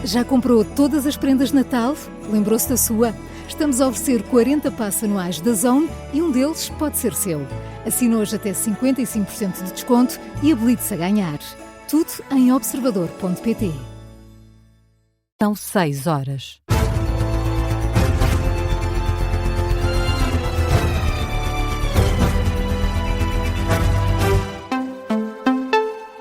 Já comprou todas as prendas de Natal? Lembrou-se da sua? Estamos a oferecer 40 passes anuais da Zone e um deles pode ser seu. Assina hoje até 55% de desconto e habilite-se a ganhar. Tudo em observador.pt. São 6 horas.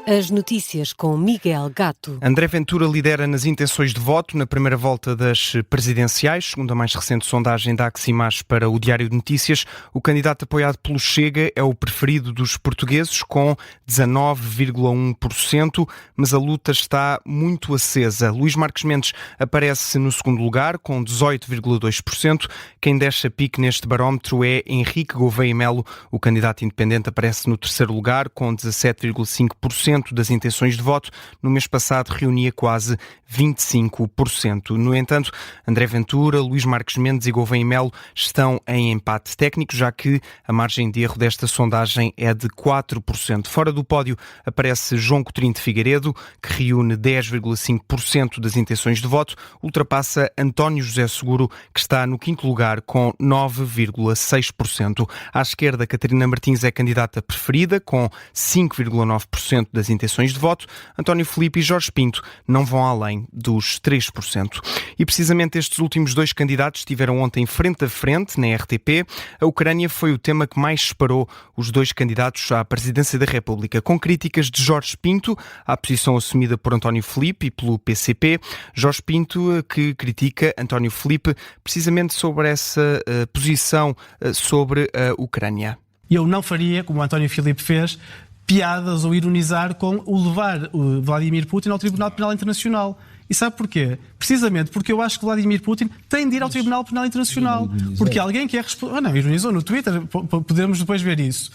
As notícias com Miguel Gato. André Ventura lidera nas intenções de voto na primeira volta das presidenciais, segundo a mais recente sondagem da Aximas para o Diário de Notícias. O candidato apoiado pelo Chega é o preferido dos portugueses, com 19,1%, mas a luta está muito acesa. Luís Marques Mendes aparece no segundo lugar, com 18,2%. Quem deixa pique neste barómetro é Henrique Gouveia Melo. O candidato independente aparece no terceiro lugar, com 17,5% das intenções de voto. No mês passado reunia quase 25%. No entanto, André Ventura, Luís Marques Mendes e Gouveia Melo estão em empate técnico, já que a margem de erro desta sondagem é de 4%. Fora do pódio aparece João Coutinho de Figueiredo, que reúne 10,5% das intenções de voto, ultrapassa António José Seguro, que está no quinto lugar com 9,6%. À esquerda, Catarina Martins é candidata preferida, com 5,9% das intenções de voto. António Filipe e Jorge Pinto não vão além dos 3%. E precisamente estes últimos dois candidatos estiveram ontem frente a frente na RTP. A Ucrânia foi o tema que mais separou os dois candidatos à presidência da República, com críticas de Jorge Pinto à posição assumida por António Filipe e pelo PCP. Jorge Pinto que critica António Filipe precisamente sobre essa posição sobre a Ucrânia. Eu não faria, como o António Filipe fez, piadas ou ironizar com o levar o Vladimir Putin ao Tribunal Penal Internacional. E sabe porquê? Precisamente porque eu acho que Vladimir Putin tem de ir ao Tribunal Penal Internacional. Porque alguém que é responsável... não, ironizou no Twitter, podemos depois ver isso.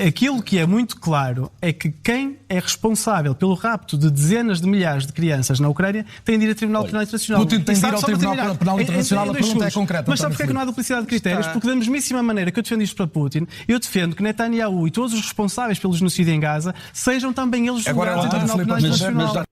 Aquilo que é muito claro é que quem é responsável pelo rapto de dezenas de milhares de crianças na Ucrânia tem de ir ao Tribunal Penal Internacional. Putin tem de ir ao Tribunal Penal Internacional, a pergunta é concreta. Mas sabe porquê que não há duplicidade de critérios? Porque da mesmíssima maneira que eu defendo isto para Putin, eu defendo que Netanyahu e todos os responsáveis pelo genocídio em Gaza sejam também eles julgados no Tribunal Penal Internacional.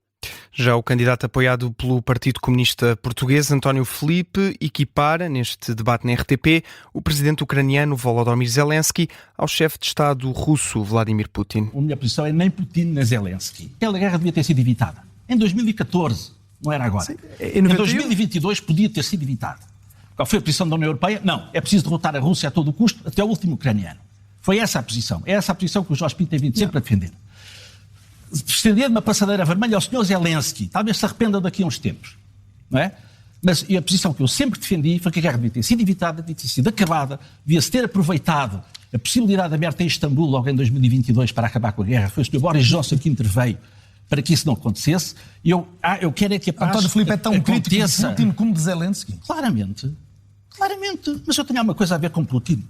Já o candidato apoiado pelo Partido Comunista Português, António Filipe, equipara, neste debate na RTP, o presidente ucraniano Volodymyr Zelensky ao chefe de Estado russo Vladimir Putin. A minha posição é nem Putin nem Zelensky. Aquela guerra devia ter sido evitada. Em 2014, não era agora. Sim, em 2022 podia ter sido evitada. Qual foi a posição da União Europeia? Não, é preciso derrotar a Rússia a todo o custo, até o último ucraniano. Foi essa a posição. É essa a posição que o Jorge Pinto tem vindo sempre a defender. Estender uma passadeira vermelha ao Sr. Zelensky, talvez se arrependa daqui a uns tempos, não é? Mas a posição que eu sempre defendi foi que a guerra devia ter sido evitada, devia ter sido acabada, devia-se ter aproveitado a possibilidade aberta em Istambul logo em 2022 para acabar com a guerra. Foi o Sr. Boris Johnson que interveio para que isso não acontecesse. Eu quero é que a paz António Filipe é tão crítico de Putin como de Zelensky? Claramente, mas eu tenho alguma coisa a ver com Putin.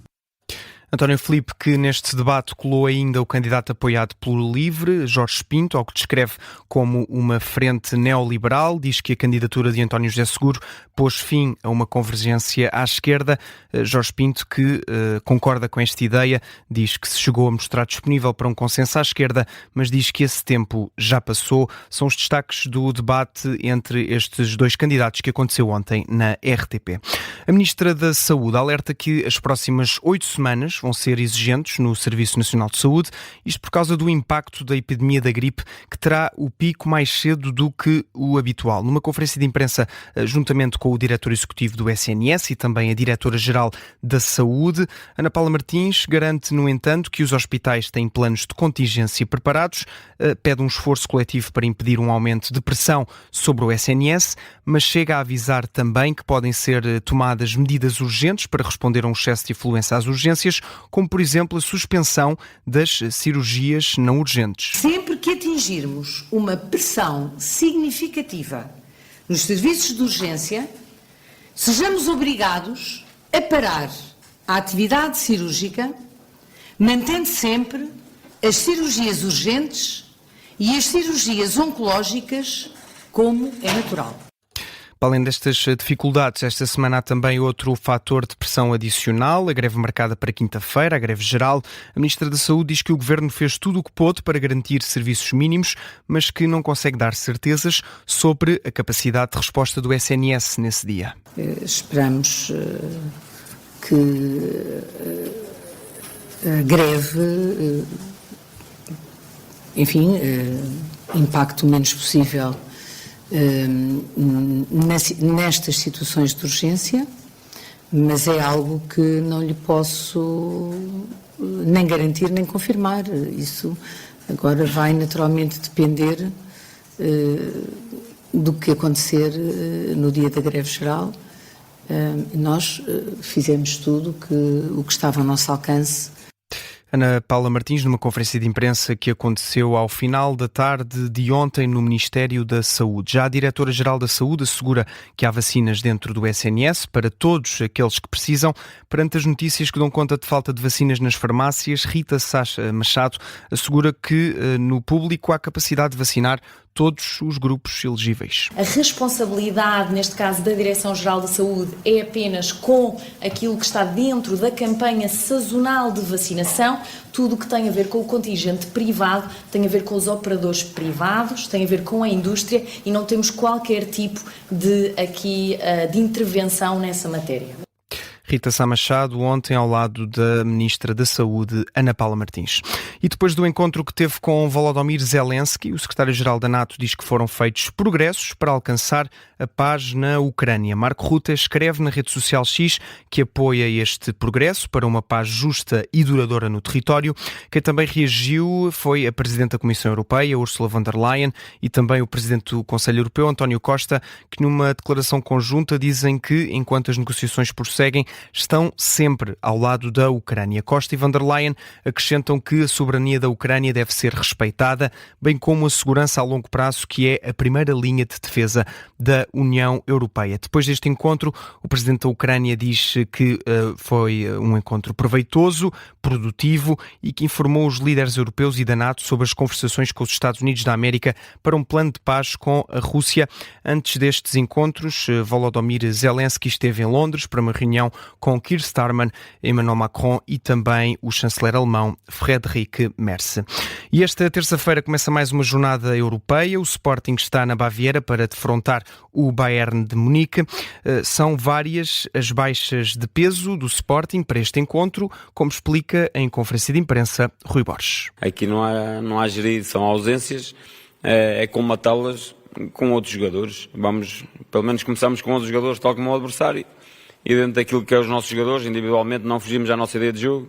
António Filipe, que neste debate colou ainda o candidato apoiado pelo LIVRE, Jorge Pinto, ao que descreve como uma frente neoliberal, diz que a candidatura de António José Seguro pôs fim a uma convergência à esquerda. Jorge Pinto, que concorda com esta ideia, diz que se chegou a mostrar disponível para um consenso à esquerda, mas diz que esse tempo já passou. São os destaques do debate entre estes dois candidatos que aconteceu ontem na RTP. A Ministra da Saúde alerta que as próximas 8 semanas vão ser exigentes no Serviço Nacional de Saúde, isto por causa do impacto da epidemia da gripe, que terá o pico mais cedo do que o habitual. Numa conferência de imprensa, juntamente com o diretor executivo do SNS e também a diretora-geral da Saúde, Ana Paula Martins garante, no entanto, que os hospitais têm planos de contingência preparados, pede um esforço coletivo para impedir um aumento de pressão sobre o SNS, mas chega a avisar também que podem ser tomadas medidas urgentes para responder a um excesso de afluência às urgências, como, por exemplo, a suspensão das cirurgias não urgentes. Sempre que atingirmos uma pressão significativa nos serviços de urgência, sejamos obrigados a parar a atividade cirúrgica, mantendo sempre as cirurgias urgentes e as cirurgias oncológicas, como é natural. Para além destas dificuldades, esta semana há também outro fator de pressão adicional, a greve marcada para quinta-feira, a greve geral. A Ministra da Saúde diz que o Governo fez tudo o que pôde para garantir serviços mínimos, mas que não consegue dar certezas sobre a capacidade de resposta do SNS nesse dia. Esperamos que a greve, impacte o menos possível nestas situações de urgência, mas é algo que não lhe posso nem garantir nem confirmar. Isso agora vai naturalmente depender do que acontecer no dia da greve geral. Nós fizemos tudo o que estava ao nosso alcance. Ana Paula Martins, numa conferência de imprensa que aconteceu ao final da tarde de ontem no Ministério da Saúde. Já a Diretora-Geral da Saúde assegura que há vacinas dentro do SNS para todos aqueles que precisam. Perante as notícias que dão conta de falta de vacinas nas farmácias, Rita Sacha Machado assegura que no público há capacidade de vacinar todos os grupos elegíveis. A responsabilidade, neste caso da Direção-Geral da Saúde, é apenas com aquilo que está dentro da campanha sazonal de vacinação. Tudo o que tem a ver com o contingente privado tem a ver com os operadores privados, tem a ver com a indústria e não temos qualquer tipo de intervenção nessa matéria. Rita Sá Machado, ontem ao lado da Ministra da Saúde, Ana Paula Martins. E depois do encontro que teve com Volodymyr Zelensky, o secretário-geral da NATO diz que foram feitos progressos para alcançar a paz na Ucrânia. Marco Rutte escreve na rede social X que apoia este progresso para uma paz justa e duradoura no território. Quem também reagiu foi a Presidente da Comissão Europeia, Ursula von der Leyen, e também o Presidente do Conselho Europeu, António Costa, que numa declaração conjunta dizem que, enquanto as negociações prosseguem, estão sempre ao lado da Ucrânia. Costa e von der Leyen acrescentam que a soberania da Ucrânia deve ser respeitada, bem como a segurança a longo prazo, que é a primeira linha de defesa da União Europeia. Depois deste encontro, o Presidente da Ucrânia diz que foi um encontro proveitoso, produtivo e que informou os líderes europeus e da NATO sobre as conversações com os Estados Unidos da América para um plano de paz com a Rússia. Antes destes encontros, Volodymyr Zelensky esteve em Londres para uma reunião com Keir Starmer, Emmanuel Macron e também o chanceler alemão Friedrich Merz. E esta terça-feira começa mais uma jornada europeia. O Sporting está na Baviera para defrontar o Bayern de Munique. São várias as baixas de peso do Sporting para este encontro, como explica em conferência de imprensa Rui Borges. Aqui não há gerido, são ausências, é comatá-las com outros jogadores. Pelo menos começamos com outros jogadores, tal como o adversário. E dentro daquilo que é os nossos jogadores, individualmente, não fugimos à nossa ideia de jogo.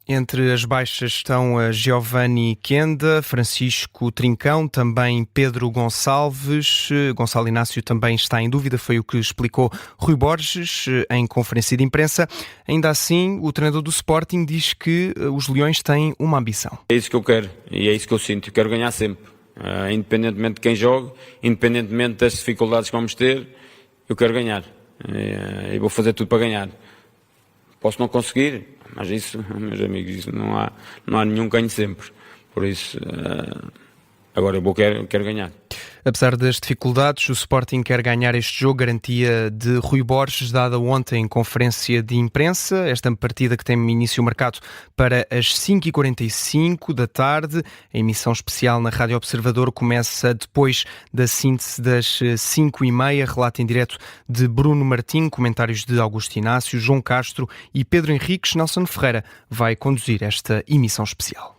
Entre as baixas estão a Giovanni Quenda, Francisco Trincão, também Pedro Gonçalves. Gonçalo Inácio também está em dúvida, foi o que explicou Rui Borges em conferência de imprensa. Ainda assim, o treinador do Sporting diz que os Leões têm uma ambição. É isso que eu quero e é isso que eu sinto. Eu quero ganhar sempre, independentemente de quem joga, independentemente das dificuldades que vamos ter, eu quero ganhar. E vou fazer tudo para ganhar. Posso não conseguir, mas isso, meus amigos, isso não há nenhum ganho sempre. Por isso, agora quero ganhar. Apesar das dificuldades, o Sporting quer ganhar este jogo, garantia de Rui Borges, dada ontem em conferência de imprensa. Esta partida que tem início marcado para as 5h45 da tarde. A emissão especial na Rádio Observador começa depois da síntese das 5h30. Relato em direto de Bruno Martim, comentários de Augusto Inácio, João Castro e Pedro Henriques. Nelson Ferreira vai conduzir esta emissão especial.